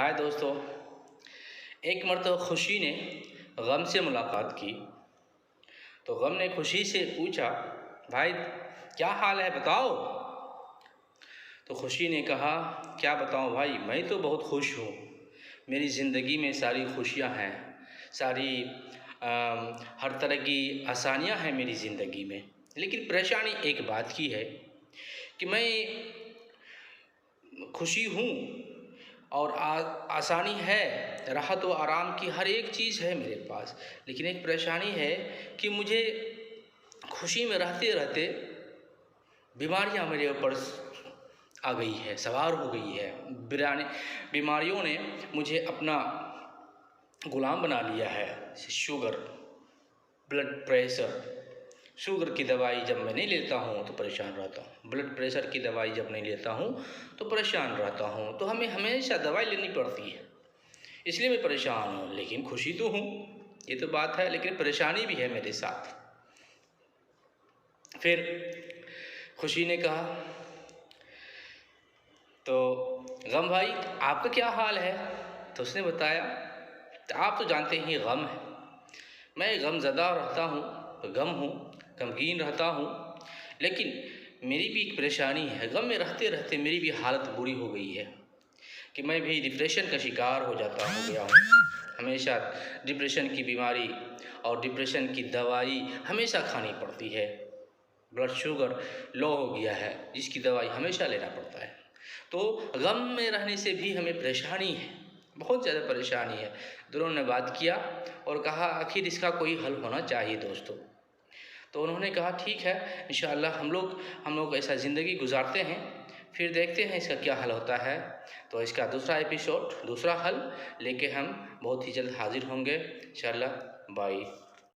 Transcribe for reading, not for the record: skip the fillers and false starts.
हाय दोस्तों, एक मरतबा खुशी ने गम से मुलाकात की तो गम ने खुशी से पूछा, भाई क्या हाल है बताओ। तो खुशी ने कहा, क्या बताऊं भाई, मैं तो बहुत खुश हूँ। मेरी ज़िंदगी में सारी खुशियाँ हैं, सारी हर तरह की आसानियाँ हैं मेरी ज़िंदगी में। लेकिन परेशानी एक बात की है कि मैं खुशी हूँ और आसानी है, राहत व आराम की हर एक चीज़ है मेरे पास। लेकिन एक परेशानी है कि मुझे खुशी में रहते रहते बीमारियाँ मेरे ऊपर आ गई है, सवार हो गई है। बीमारियों ने मुझे अपना गुलाम बना लिया है। Sugar, blood pressure. शुगर की दवाई जब मैं नहीं लेता हूँ तो परेशान रहता हूँ, ब्लड प्रेशर की दवाई जब नहीं लेता हूँ तो परेशान रहता हूँ। तो हमें हमेशा दवाई लेनी पड़ती है, इसलिए मैं परेशान हूँ। लेकिन खुशी तो हूँ, ये तो बात है, लेकिन परेशानी भी है मेरे साथ। फिर खुशी ने कहा, तो गम भाई आपका क्या हाल है? तो उसने बताया, आप तो जानते ही गम है, मैं गमज़दा रहता हूँ, गम हूँ, गमगीन रहता हूँ। लेकिन मेरी भी एक परेशानी है, गम में रहते रहते मेरी भी हालत बुरी हो गई है कि मैं भी डिप्रेशन का शिकार हो गया हूँ। हमेशा डिप्रेशन की बीमारी और डिप्रेशन की दवाई हमेशा खानी पड़ती है। ब्लड शुगर लो हो गया है, जिसकी दवाई हमेशा लेना पड़ता है। तो गम में रहने से भी हमें परेशानी है, बहुत ज़्यादा परेशानी है। दोनों ने बात किया और कहा आखिर इसका कोई हल होना चाहिए दोस्तों। तो उन्होंने कहा ठीक है, इंशाअल्लाह हम लोग ऐसा ज़िंदगी गुजारते हैं, फिर देखते हैं इसका क्या हल होता है। तो इसका दूसरा एपिसोड, दूसरा हल लेके हम बहुत ही जल्द हाजिर होंगे इंशाअल्लाह। बाय।